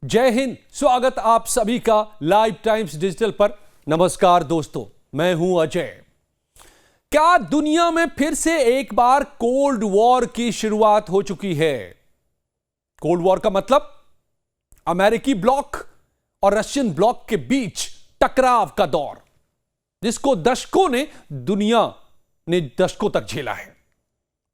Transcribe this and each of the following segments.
जय हिंद। स्वागत आप सभी का लाइव टाइम्स डिजिटल पर। नमस्कार दोस्तों, मैं हूं अजय। क्या दुनिया में फिर से एक बार कोल्ड वॉर की शुरुआत हो चुकी है? कोल्ड वॉर का मतलब अमेरिकी ब्लॉक और रशियन ब्लॉक के बीच टकराव का दौर, जिसको दुनिया ने दशकों तक झेला है।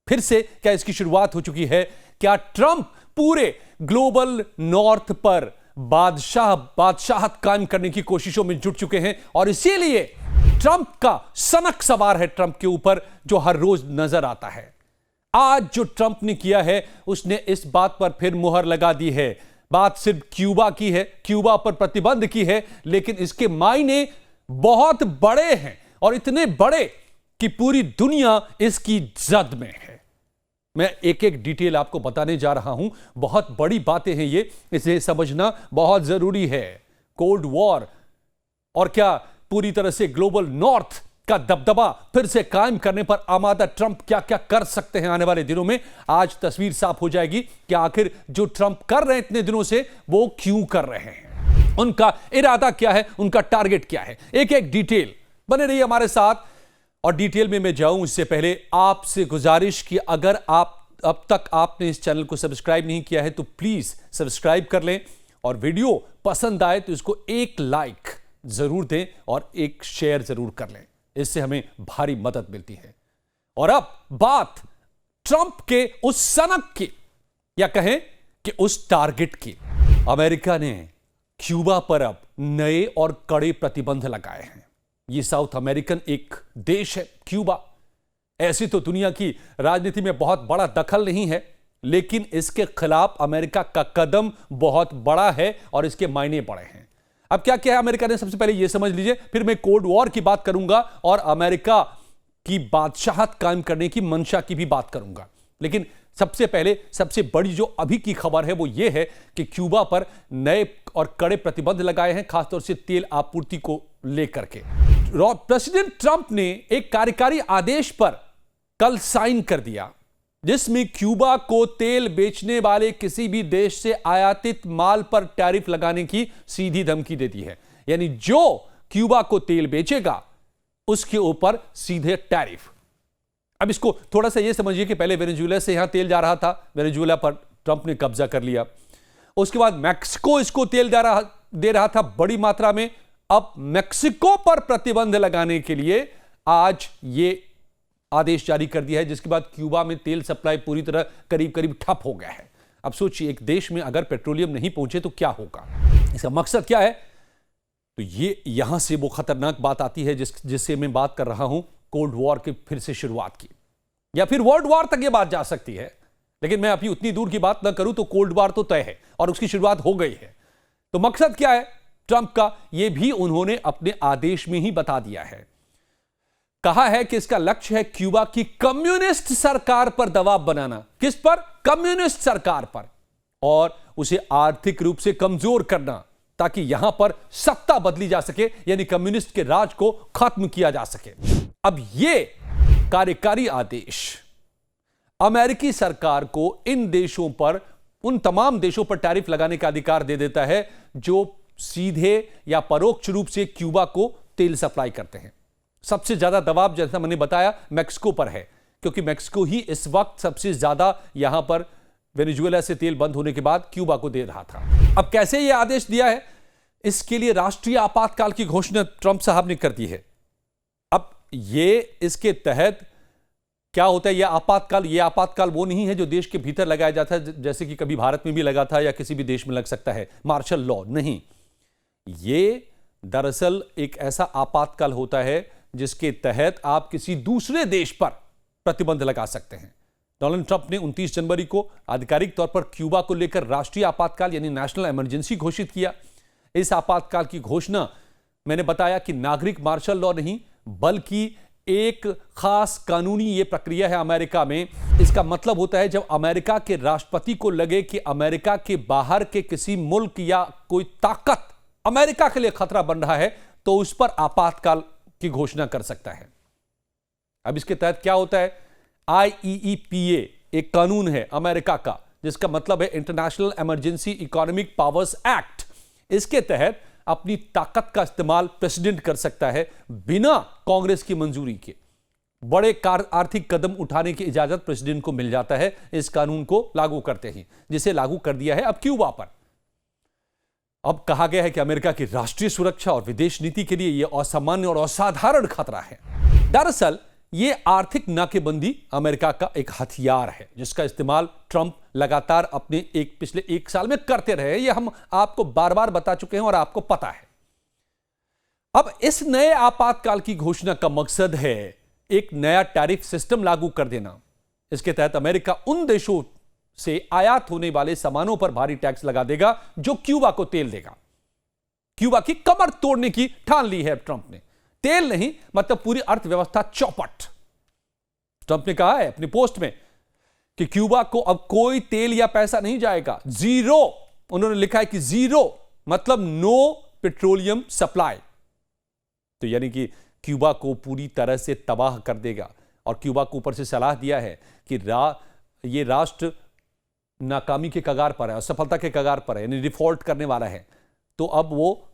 फिर से क्या इसकी शुरुआत हो चुकी है? क्या ट्रंप पूरे ग्लोबल नॉर्थ पर बादशाहत कायम करने की कोशिशों में जुट चुके हैं और इसीलिए ट्रंप का सनक सवार है ट्रंप के ऊपर, जो हर रोज नजर आता है। आज जो ट्रंप ने किया है, उसने इस बात पर फिर मुहर लगा दी है। बात सिर्फ क्यूबा की है, क्यूबा पर प्रतिबंध की है, लेकिन इसके मायने बहुत बड़े हैं और इतने बड़े कि पूरी दुनिया इसकी जद में है। मैं एक एक डिटेल आपको बताने जा रहा हूं। बहुत बड़ी बातें हैं ये, इसे समझना बहुत जरूरी है। कोल्ड वॉर और क्या पूरी तरह से ग्लोबल नॉर्थ का दबदबा फिर से कायम करने पर आमादा ट्रंप क्या क्या कर सकते हैं आने वाले दिनों में। आज तस्वीर साफ हो जाएगी कि आखिर जो ट्रंप कर रहे हैं इतने दिनों से, वो क्यों कर रहे हैं, उनका इरादा क्या है, उनका टारगेट क्या है। एक एक डिटेल बने रहिए हमारे साथ। और डिटेल में मैं जाऊं इससे पहले आपसे गुजारिश कि अगर आप अब तक आपने इस चैनल को सब्सक्राइब नहीं किया है तो प्लीज सब्सक्राइब कर लें, और वीडियो पसंद आए तो इसको एक लाइक जरूर दें और एक शेयर जरूर कर लें। इससे हमें भारी मदद मिलती है। और अब बात ट्रंप के उस सनक की, या कहें कि उस टारगेट की। अमेरिका ने क्यूबा पर अब नए और कड़े प्रतिबंध लगाए हैं। ये साउथ अमेरिकन एक देश है क्यूबा। ऐसी तो दुनिया की राजनीति में बहुत बड़ा दखल नहीं है, लेकिन इसके खिलाफ अमेरिका का कदम बहुत बड़ा है और इसके मायने बड़े हैं। अब क्या क्या है अमेरिका ने, सबसे पहले यह समझ लीजिए, फिर मैं कोल्ड वॉर की बात करूंगा और अमेरिका की बादशाहत कायम करने की मंशा की भी बात करूंगा। लेकिन सबसे पहले सबसे बड़ी जो अभी की खबर है वो ये है कि क्यूबा पर नए और कड़े प्रतिबंध लगाए हैं, खासतौर से तेल आपूर्ति को लेकर के। प्रेसिडेंट ट्रंप ने एक कार्यकारी आदेश पर कल साइन कर दिया, जिसमें क्यूबा को तेल बेचने वाले किसी भी देश से आयातित माल पर टैरिफ लगाने की सीधी धमकी दे दी है। यानी जो क्यूबा को तेल बेचेगा उसके ऊपर सीधे टैरिफ। अब इसको थोड़ा सा यह समझिए कि पहले वेनेजुएला से यहां तेल जा रहा था, वेनेजुएला पर ट्रंप ने कब्जा कर लिया। उसके बाद मैक्सिको इसको तेल दे रहा था बड़ी मात्रा में। अब मैक्सिको पर प्रतिबंध लगाने के लिए आज ये आदेश जारी कर दिया है, जिसके बाद क्यूबा में तेल सप्लाई पूरी तरह करीब करीब ठप हो गया है। अब सोचिए, एक देश में अगर पेट्रोलियम नहीं पहुंचे तो क्या होगा। इसका मकसद क्या है? तो ये यहां से वो खतरनाक बात आती है जिससे मैं बात कर रहा हूं, कोल्ड वॉर की फिर से शुरुआत की, या फिर वर्ल्ड वॉर तक ये बात जा सकती है। लेकिन मैं अभी उतनी दूर की बात ना करूं तो कोल्ड वॉर तो तय है और उसकी शुरुआत हो गई है। तो मकसद क्या है ट्रंप का, यह भी उन्होंने अपने आदेश में ही बता दिया है। कहा है कि इसका लक्ष्य है क्यूबा की कम्युनिस्ट सरकार पर दबाव बनाना। किस पर? कम्युनिस्ट सरकार पर, और उसे आर्थिक रूप से कमजोर करना, ताकि यहां पर सत्ता बदली जा सके, यानी कम्युनिस्ट के राज को खत्म किया जा सके। अब यह कार्यकारी आदेश अमेरिकी सरकार को इन देशों पर, उन तमाम देशों पर टैरिफ लगाने का अधिकार दे देता है जो सीधे या परोक्ष रूप से क्यूबा को तेल सप्लाई करते हैं। सबसे ज्यादा दबाव, जैसा मैंने बताया, मैक्सिको पर है, क्योंकि मैक्सिको ही इस वक्त सबसे ज्यादा यहां पर वेनेजुएला से तेल बंद होने के बाद क्यूबा को दे रहा था। अब कैसे यह आदेश दिया है? इसके लिए राष्ट्रीय आपातकाल की घोषणा ट्रंप साहब ने कर दी है। अब ये इसके तहत क्या होता है? यह आपातकाल वो नहीं है जो देश के भीतर लगाया जाता है, जैसे कि कभी भारत में भी लगा था या किसी भी देश में लग सकता है, मार्शल लॉ नहीं। ये दरअसल एक ऐसा आपातकाल होता है जिसके तहत आप किसी दूसरे देश पर प्रतिबंध लगा सकते हैं। डोनाल्ड ट्रंप ने 29 जनवरी को आधिकारिक तौर पर क्यूबा को लेकर राष्ट्रीय आपातकाल यानी नेशनल इमरजेंसी घोषित किया। इस आपातकाल की घोषणा, मैंने बताया कि नागरिक मार्शल लॉ नहीं, बल्कि एक खास कानूनी यह प्रक्रिया है अमेरिका में। इसका मतलब होता है जब अमेरिका के राष्ट्रपति को लगे कि अमेरिका के बाहर के किसी मुल्क या कोई ताकत अमेरिका के लिए खतरा बन रहा है, तो उस पर आपातकाल की घोषणा कर सकता है। अब इसके तहत क्या होता है? IEEPA एक कानून है अमेरिका का, जिसका मतलब है international emergency economic powers act. इसके तहत अपनी ताकत का इस्तेमाल प्रेसिडेंट कर सकता है बिना कांग्रेस की मंजूरी के। बड़े आर्थिक कदम उठाने की इजाजत प्रेसिडेंट को मिल जाता है इस कानून को लागू करते ही, जिसे लागू कर दिया है अब क्यूबा पर। अब कहा गया है कि अमेरिका की राष्ट्रीय सुरक्षा और विदेश नीति के लिए यह असामान्य और असाधारण खतरा है। दरअसल यह आर्थिक नाकेबंदी अमेरिका का एक हथियार है, जिसका इस्तेमाल ट्रंप लगातार अपने पिछले एक साल में करते रहे। यह हम आपको बार बार बता चुके हैं और आपको पता है। अब इस नए आपातकाल की घोषणा का मकसद है एक नया टैरिफ सिस्टम लागू कर देना। इसके तहत अमेरिका उन देशों से आयात होने वाले सामानों पर भारी टैक्स लगा देगा जो क्यूबा को तेल देगा। क्यूबा की कमर तोड़ने की ठान ली है ट्रंप ने। तेल नहीं, मतलब पूरी अर्थव्यवस्था चौपट। ट्रंप ने कहा है अपनी पोस्ट में कि क्यूबा को अब कोई तेल या पैसा नहीं जाएगा। जीरो, उन्होंने लिखा है कि जीरो मतलब नो पेट्रोलियम सप्लाई। तो यानी कि क्यूबा को पूरी तरह से तबाह कर देगा। और क्यूबा को ऊपर से सलाह दिया है कि ये राष्ट्र नाकामी के कगार पर है, असफलता के कगार पर है, यानी डिफॉल्ट करने वाला है। तो अब वो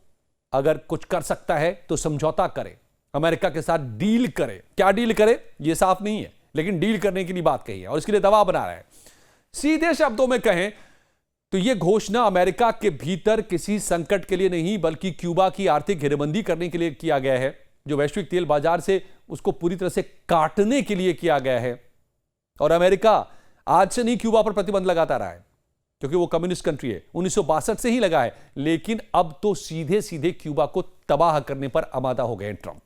अगर कुछ कर सकता है तो समझौता करे, अमेरिका के साथ डील करे। क्या डील करे ये साफ नहीं है, लेकिन डील करने के लिए बात कही है और इसके लिए दबाव बना रहा है। सीधे शब्दों में कहें तो यह घोषणा अमेरिका के भीतर किसी संकट के लिए नहीं, बल्कि क्यूबा की आर्थिक घेरेबंदी करने के लिए किया गया है, जो वैश्विक तेल बाजार से उसको पूरी तरह से काटने के लिए किया गया है। और अमेरिका आज से नहीं क्यूबा पर प्रतिबंध लगाता रहा है, क्योंकि वो कम्युनिस्ट कंट्री है, 1962 से ही लगा है। लेकिन अब तो सीधे सीधे क्यूबा को तबाह करने पर आमादा हो गए ट्रंप।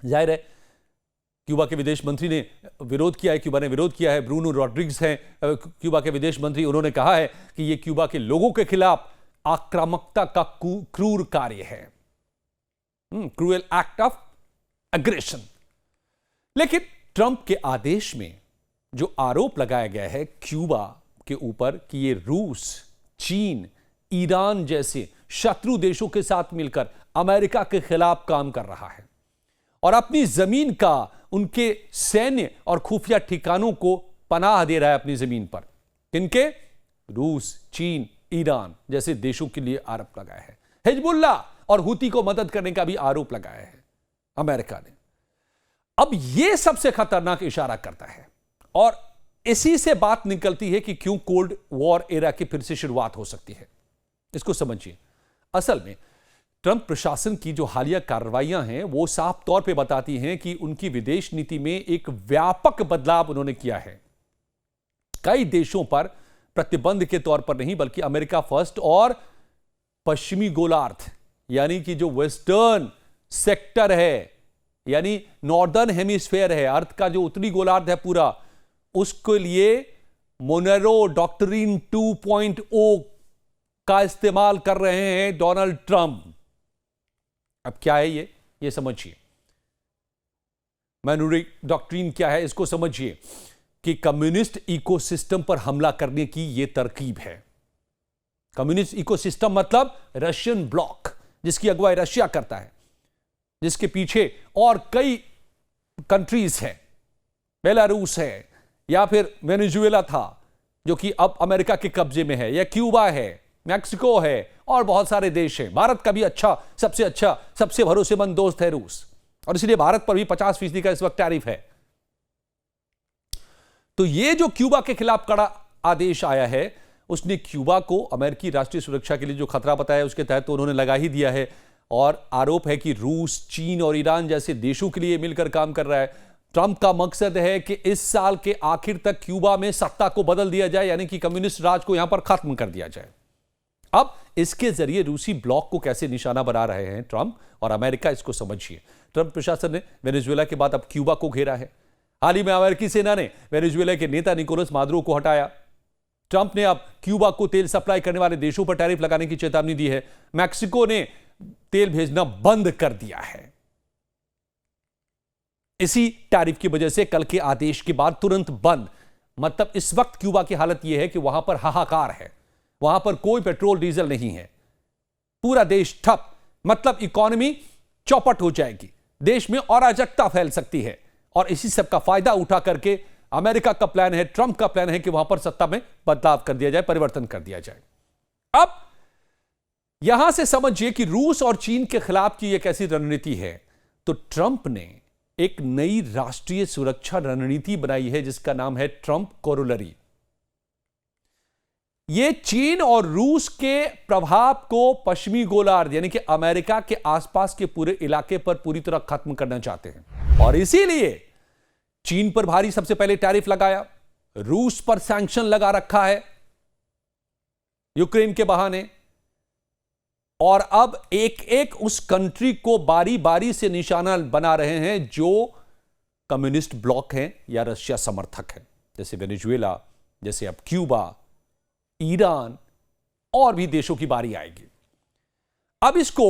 जाहिर है क्यूबा के विदेश मंत्री ने विरोध किया है, क्यूबा ने विरोध किया है। ब्रूनो रॉड्रिग्स हैं क्यूबा के विदेश मंत्री, उन्होंने कहा है कि यह क्यूबा के लोगों के खिलाफ आक्रामकता का क्रूर कार्य है, क्रूएल एक्ट ऑफ एग्रेशन। लेकिन ट्रंप के आदेश में जो आरोप लगाया गया है क्यूबा के ऊपर कि ये रूस, चीन, ईरान जैसे शत्रु देशों के साथ मिलकर अमेरिका के खिलाफ काम कर रहा है और अपनी जमीन का, उनके सैन्य और खुफिया ठिकानों को पनाह दे रहा है अपनी जमीन पर। किनके? रूस, चीन, ईरान जैसे देशों के लिए आरोप लगाया है। हिजबुल्ला और हुती को मदद करने का भी आरोप लगाया है अमेरिका ने। अब यह सबसे खतरनाक इशारा करता है और इसी से बात निकलती है कि क्यों कोल्ड वॉर एरा की फिर से शुरुआत हो सकती है। इसको समझिए। असल में ट्रंप प्रशासन की जो हालिया कार्रवाइयां हैं वो साफ तौर पे बताती हैं कि उनकी विदेश नीति में एक व्यापक बदलाव उन्होंने किया है। कई देशों पर प्रतिबंध के तौर पर नहीं, बल्कि अमेरिका फर्स्ट और पश्चिमी गोलार्ध यानी कि जो वेस्टर्न सेक्टर है, यानी नॉर्दर्न हेमिस्फेयर है, अर्थ का जो उत्तरी गोलार्ध है पूरा, उसके लिए मोनेरो डॉक्ट्रिन 2.0 का इस्तेमाल कर रहे हैं डोनाल्ड ट्रंप। अब क्या है ये समझिए। मोनेरो डॉक्ट्रिन क्या है इसको समझिए कि कम्युनिस्ट इकोसिस्टम पर हमला करने की यह तरकीब है। कम्युनिस्ट इकोसिस्टम मतलब रशियन ब्लॉक, जिसकी अगुवाई रशिया करता है, जिसके पीछे और कई कंट्रीज हैं, बेलारूस है या फिर वेनेजुएला था जो कि अब अमेरिका के कब्जे में है, या क्यूबा है, मैक्सिको है और बहुत सारे देश हैं। भारत का भी सबसे भरोसेमंद दोस्त है रूस, और इसलिए भारत पर भी 50% का इस वक्त टैरिफ है। तो ये जो क्यूबा के खिलाफ कड़ा आदेश आया है, उसने क्यूबा को अमेरिकी राष्ट्रीय सुरक्षा के लिए जो खतरा बताया उसके तहत तो उन्होंने लगा ही दिया है। और आरोप है कि रूस, चीन और ईरान जैसे देशों के लिए मिलकर काम कर रहा है। ट्रंप का मकसद है कि इस साल के आखिर तक क्यूबा में सत्ता को बदल दिया जाए, यानी कि कम्युनिस्ट राज को यहां पर खत्म कर दिया जाए। अब इसके जरिए रूसी ब्लॉक को कैसे निशाना बना रहे हैं ट्रंप और अमेरिका, इसको समझिए। ट्रंप प्रशासन ने वेनेजुएला के बाद अब क्यूबा को घेरा है। हाल ही में अमेरिकी सेना ने वेनेजुएला के नेता निकोलस मादुरो को हटाया। ट्रंप ने अब क्यूबा को तेल सप्लाई करने वाले देशों पर टैरिफ लगाने की चेतावनी दी है। मैक्सिको ने तेल भेजना बंद कर दिया है। इसी टैरिफ की वजह से कल के आदेश के बाद तुरंत बंद। मतलब इस वक्त क्यूबा की हालत यह है कि वहां पर हाहाकार है, वहां पर कोई पेट्रोल डीजल नहीं है, पूरा देश ठप। मतलब इकोनॉमी चौपट हो जाएगी, देश में अराजकता फैल सकती है। और इसी सब का फायदा उठा करके अमेरिका का प्लान है, ट्रंप का प्लान है कि वहां पर सत्ता में बदलाव कर दिया जाए, परिवर्तन कर दिया जाए। अब यहां से समझिए कि रूस और चीन के खिलाफ की एक ऐसी रणनीति है। तो ट्रंप ने एक नई राष्ट्रीय सुरक्षा रणनीति बनाई है जिसका नाम है ट्रंप कोरोलरी। यह चीन और रूस के प्रभाव को पश्चिमी गोलार्ध यानी कि अमेरिका के आसपास के पूरे इलाके पर पूरी तरह खत्म करना चाहते हैं और इसीलिए चीन पर भारी सबसे पहले टैरिफ लगाया, रूस पर सैंक्शन लगा रखा है यूक्रेन के बहाने, और अब एक एक उस कंट्री को बारी बारी से निशाना बना रहे हैं जो कम्युनिस्ट ब्लॉक हैं या रशिया समर्थक हैं, जैसे वेनेजुएला, जैसे अब क्यूबा, ईरान और भी देशों की बारी आएगी। अब इसको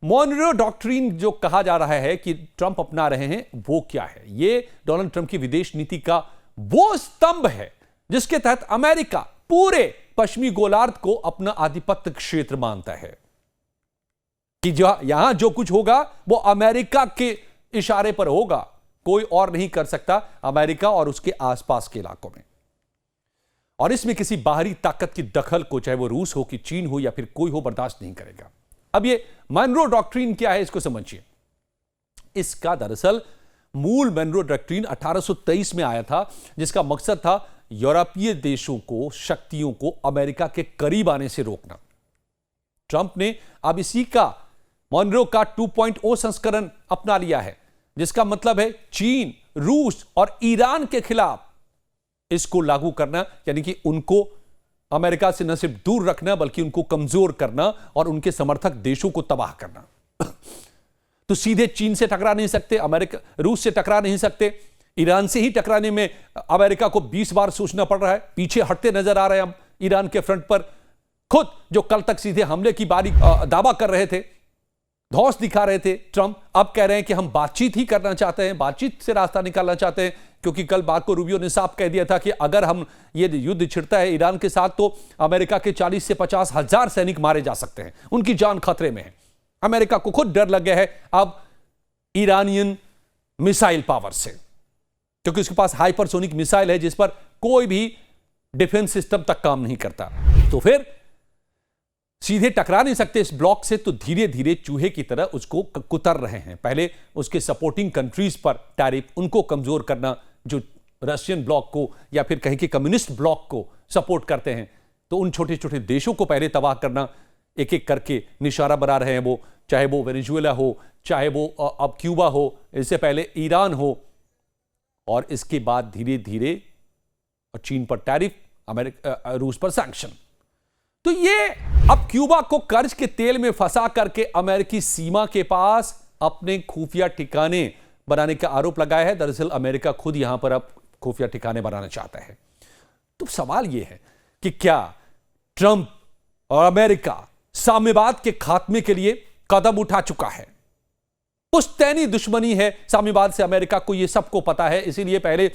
मॉनरो डॉक्ट्रिन जो कहा जा रहा है कि ट्रंप अपना रहे हैं, वो क्या है? ये डोनाल्ड ट्रंप की विदेश नीति का वो स्तंभ है जिसके तहत अमेरिका पूरे पश्चिमी गोलार्ध को अपना आधिपत्य क्षेत्र मानता है कि यहां जो कुछ होगा वो अमेरिका के इशारे पर होगा, कोई और नहीं कर सकता अमेरिका और उसके आसपास के इलाकों में। और इसमें किसी बाहरी ताकत की दखल को, चाहे वो रूस हो कि चीन हो या फिर कोई हो, बर्दाश्त नहीं करेगा। अब ये मॉनरो डॉक्ट्रिन क्या है, इसको समझिए। इसका दरअसल मूल मॉनरो डॉक्ट्रिन 1823 में आया था, जिसका मकसद था यूरोपीय देशों को, शक्तियों को अमेरिका के करीब आने से रोकना। ट्रंप ने अब इसी का मॉनरो का 2.0 संस्करण अपना लिया है, जिसका मतलब है चीन, रूस और ईरान के खिलाफ इसको लागू करना, यानी कि उनको अमेरिका से न सिर्फ दूर रखना बल्कि उनको कमजोर करना और उनके समर्थक देशों को तबाह करना। तो सीधे चीन से टकरा नहीं सकते, अमेरिका रूस से टकरा नहीं सकते, ईरान से ही टकराने में अमेरिका को 20 बार सोचना पड़ रहा है, पीछे हटते नजर आ रहे हैं अब ईरान के फ्रंट पर। खुद जो कल तक सीधे हमले की बारी दावा कर रहे थे, धौंस दिखा रहे थे ट्रंप, अब कह रहे हैं कि हम बातचीत ही करना चाहते हैं, बातचीत से रास्ता निकालना चाहते हैं, क्योंकि कल मार्को रूबियो ने साफ कह दिया था कि अगर हम ये युद्ध छिड़ता है ईरान के साथ तो अमेरिका के 40 से 50 हजार सैनिक मारे जा सकते हैं, उनकी जान खतरे में है। अमेरिका को खुद डर लग गया है अब ईरानियन मिसाइल पावर से, क्योंकि उसके पास हाइपरसोनिक मिसाइल है जिस पर कोई भी डिफेंस सिस्टम तक काम नहीं करता। तो फिर सीधे टकरा नहीं सकते इस ब्लॉक से, तो धीरे धीरे चूहे की तरह उसको कुतर रहे हैं। पहले उसके सपोर्टिंग कंट्रीज पर टैरिफ, उनको कमजोर करना जो रशियन ब्लॉक को या फिर कहीं के कम्युनिस्ट ब्लॉक को सपोर्ट करते हैं, तो उन छोटे छोटे देशों को पहले तबाह करना, एक एक करके निशाना बना रहे हैं वो, चाहे वो वेनेजुएला हो, चाहे वो अब क्यूबा हो, इससे पहले ईरान हो, और इसके बाद धीरे धीरे चीन पर टैरिफ, अमेरिका रूस पर सैंक्शन। तो ये अब क्यूबा को कर्ज के तेल में फंसा करके अमेरिकी सीमा के पास अपने खुफिया ठिकाने बनाने का आरोप लगाया है। दरअसल अमेरिका खुद यहां पर अब खुफिया ठिकाने बनाना चाहता है। तो सवाल यह है कि क्या ट्रंप और अमेरिका साम्यवाद के खात्मे के लिए कदम उठा चुका है? पुश्तैनी दुश्मनी है साम्यवाद से अमेरिका को, यह सबको पता है। इसीलिए पहले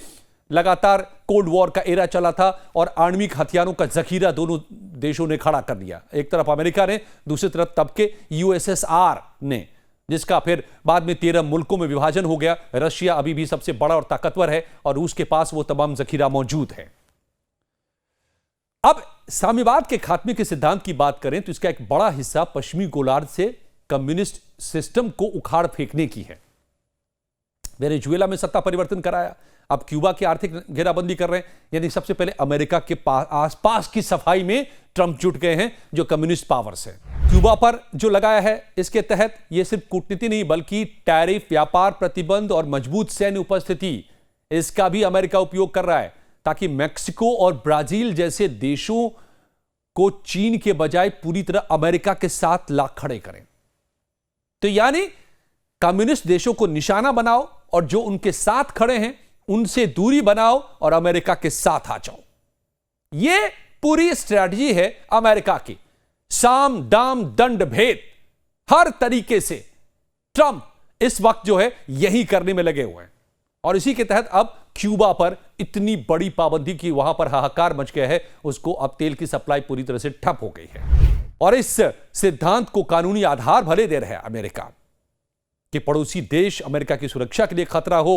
लगातार कोल्ड वॉर का एरा चला था और आणविक हथियारों का जखीरा दोनों देशों ने खड़ा कर लिया, एक तरफ अमेरिका ने, दूसरी तरफ तब के यूएसएसआर ने, जिसका फिर बाद में 13 मुल्कों में विभाजन हो गया। रशिया अभी भी सबसे बड़ा और ताकतवर है और रूस के पास वो तमाम जखीरा मौजूद है। अब साम्यवाद के खात्मे के सिद्धांत की बात करें तो इसका एक बड़ा हिस्सा पश्चिमी गोलार्ध से कम्युनिस्ट सिस्टम को उखाड़ फेंकने की है। वेनेजुएला में सत्ता परिवर्तन कराया, अब क्यूबा की आर्थिक घेराबंदी कर रहे हैं, यानी सबसे पहले अमेरिका के आसपास की सफाई में ट्रंप जुट गए हैं जो कम्युनिस्ट पावर्स है। क्यूबा पर जो लगाया है, इसके तहत यह सिर्फ कूटनीति नहीं बल्कि टैरिफ, व्यापार प्रतिबंध और मजबूत सैन्य उपस्थिति, इसका भी अमेरिका उपयोग कर रहा है ताकि मैक्सिको और ब्राजील जैसे देशों को चीन के बजाय पूरी तरह अमेरिका के साथ ला खड़े करें। तो यानी कम्युनिस्ट देशों को निशाना बनाओ और जो उनके साथ खड़े हैं उनसे दूरी बनाओ और अमेरिका के साथ आ जाओ। यह पूरी स्ट्रैटेजी है अमेरिका की। साम दाम दंड भेद, हर तरीके से ट्रंप इस वक्त जो है यही करने में लगे हुए हैं। और इसी के तहत अब क्यूबा पर इतनी बड़ी पाबंदी की वहां पर हाहाकार मच गया है, उसको अब तेल की सप्लाई पूरी तरह से ठप हो गई है। और इस सिद्धांत को कानूनी आधार भले दे रहा है अमेरिका कि पड़ोसी देश अमेरिका की सुरक्षा के लिए खतरा हो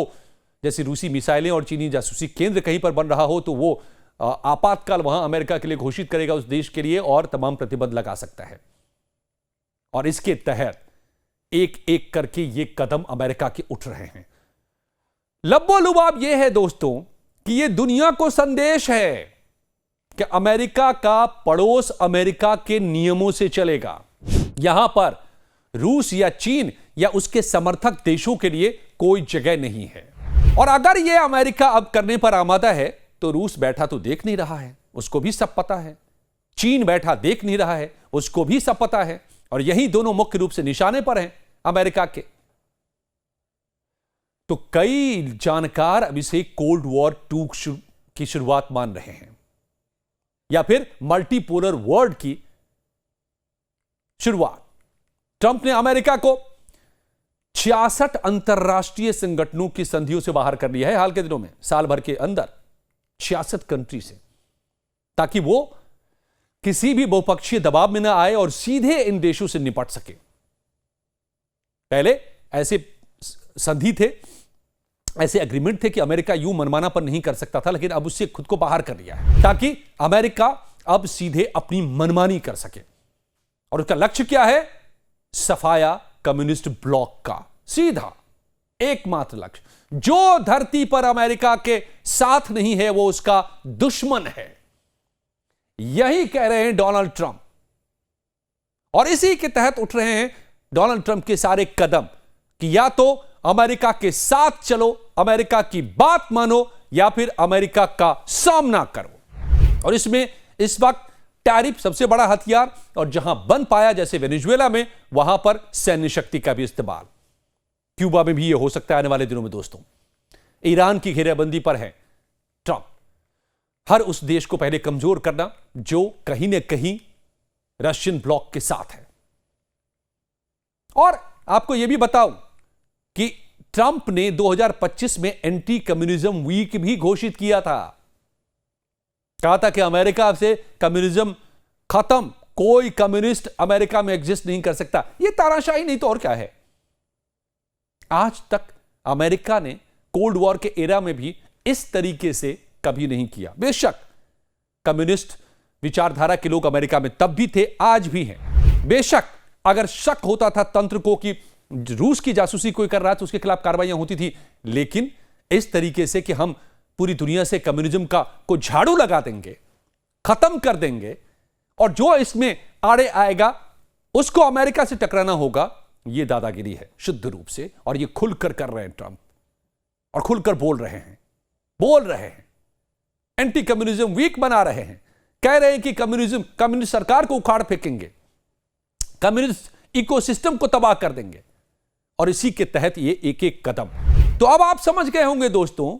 जैसे रूसी मिसाइलें और चीनी जासूसी केंद्र कहीं पर बन रहा हो तो वो आपातकाल वहां अमेरिका के लिए घोषित करेगा उस देश के लिए और तमाम प्रतिबंध लगा सकता है। और इसके तहत एक एक करके ये कदम अमेरिका के उठ रहे हैं। लब्बो-लुबाब यह है दोस्तों कि यह दुनिया को संदेश है कि अमेरिका का पड़ोस अमेरिका के नियमों से चलेगा। यहां पर रूस या चीन या उसके समर्थक देशों के लिए कोई जगह नहीं है। और अगर यह अमेरिका अब करने पर आमादा है तो रूस बैठा तो देख नहीं रहा है, उसको भी सब पता है। चीन बैठा देख नहीं रहा है, उसको भी सब पता है। और यही दोनों मुख्य रूप से निशाने पर हैं अमेरिका के। तो कई जानकार अब इसे कोल्ड वॉर 2 की शुरुआत मान रहे हैं या फिर मल्टीपोलर वर्ल्ड की शुरुआत। ट्रंप ने अमेरिका को 66 अंतरराष्ट्रीय संगठनों की संधियों से बाहर कर लिया है हाल के दिनों में, साल भर के अंदर 66 कंट्री से, ताकि वो किसी भी बहुपक्षीय दबाव में ना आए और सीधे इन देशों से निपट सके। पहले ऐसे संधि थे, ऐसे एग्रीमेंट थे कि अमेरिका यूं मनमानापन नहीं कर सकता था, लेकिन अब उससे खुद को बाहर कर लिया है ताकि अमेरिका अब सीधे अपनी मनमानी कर सके। और उसका लक्ष्य क्या है? सफाया कम्युनिस्ट ब्लॉक का, सीधा एकमात्र लक्ष्य। जो धरती पर अमेरिका के साथ नहीं है वो उसका दुश्मन है, यही कह रहे हैं डोनाल्ड ट्रंप। और इसी के तहत उठ रहे हैं डोनाल्ड ट्रंप के सारे कदम कि या तो अमेरिका के साथ चलो, अमेरिका की बात मानो, या फिर अमेरिका का सामना करो। और इसमें इस वक्त टैरिफ सबसे बड़ा हथियार, और जहां बन पाया जैसे वेनेजुएला में, वहां पर सैन्य शक्ति का भी इस्तेमाल। क्यूबा में भी यह हो सकता है आने वाले दिनों में दोस्तों। ईरान की घेराबंदी पर है ट्रंप। हर उस देश को पहले कमजोर करना जो कहीं न कहीं रशियन ब्लॉक के साथ है। और आपको यह भी बताऊं कि ट्रंप ने 2025 में एंटी कम्युनिज्म वीक भी घोषित किया था। कहा था कि अमेरिका से कम्युनिज्म खत्म, कोई कम्युनिस्ट अमेरिका में एग्जिस्ट नहीं कर सकता। यह तानाशाही नहीं तो और क्या है। आज तक अमेरिका ने कोल्ड वॉर के एरा में भी इस तरीके से कभी नहीं किया। बेशक कम्युनिस्ट विचारधारा के लोग अमेरिका में तब भी थे, आज भी हैं। बेशक अगर शक होता था तंत्र को कि रूस की जासूसी कोई कर रहा है तो उसके खिलाफ कार्रवाइयां होती थी, लेकिन इस तरीके से कि हम पूरी दुनिया से कम्युनिज्म को झाड़ू लगा देंगे, खत्म कर देंगे, और जो इसमें आड़े आएगा उसको अमेरिका से टकराना होगा, यह दादागिरी है शुद्ध रूप से। और यह खुलकर कर रहे हैं ट्रंप, और खुलकर बोल रहे हैं। एंटी कम्युनिज्म वीक बना रहे हैं, कह रहे हैं कि कम्युनिस्ट सरकार को उखाड़ फेंकेंगे, कम्युनिस्ट इकोसिस्टम को तबाह कर देंगे। और इसी के तहत ये एक एक कदम। तो अब आप समझ गए होंगे दोस्तों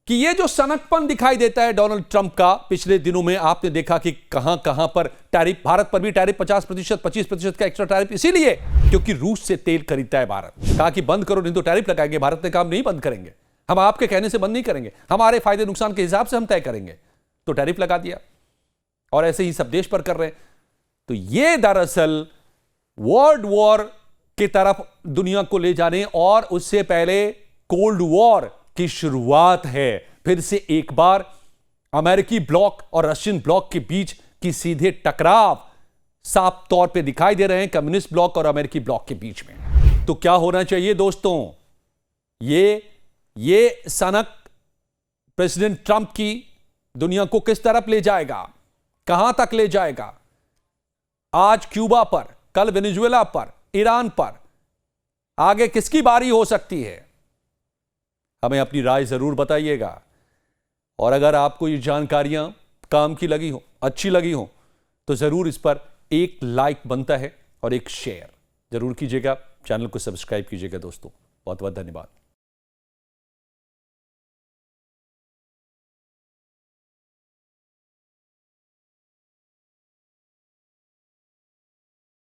कि ये जो सनकपन दिखाई देता है डोनाल्ड ट्रंप का, पिछले दिनों में आपने देखा कि कहां कहां पर टैरिफ, भारत पर भी टैरिफ 50%, 25% का एक्स्ट्रा टैरिफ, इसीलिए क्योंकि रूस से तेल खरीदता है भारत। कहा कि बंद करो नहीं तो टैरिफ लगाएंगे। भारत ने कहा नहीं बंद करेंगे, हम आपके कहने से बंद नहीं करेंगे, हमारे फायदे नुकसान के हिसाब से हम तय करेंगे। तो टैरिफ लगा दिया, और ऐसे ही सब देश पर कर रहे हैं। तो ये दरअसल वर्ल्ड वॉर की तरफ दुनिया को ले जाने और उससे पहले कोल्ड वॉर की शुरुआत है। फिर से एक बार अमेरिकी ब्लॉक और रशियन ब्लॉक के बीच की सीधे टकराव साफ तौर पे दिखाई दे रहे हैं कम्युनिस्ट ब्लॉक और अमेरिकी ब्लॉक के बीच में। तो क्या होना चाहिए दोस्तों? ये सनक प्रेसिडेंट ट्रंप की दुनिया को किस तरफ ले जाएगा, कहां तक ले जाएगा? आज क्यूबा पर, कल वेनेजुएला पर, ईरान पर, आगे किसकी बारी हो सकती है? हमें अपनी राय जरूर बताइएगा। और अगर आपको ये जानकारियां काम की लगी हो, अच्छी लगी हो, तो जरूर इस पर एक लाइक बनता है और एक शेयर जरूर कीजिएगा। चैनल को सब्सक्राइब कीजिएगा दोस्तों। बहुत बहुत धन्यवाद।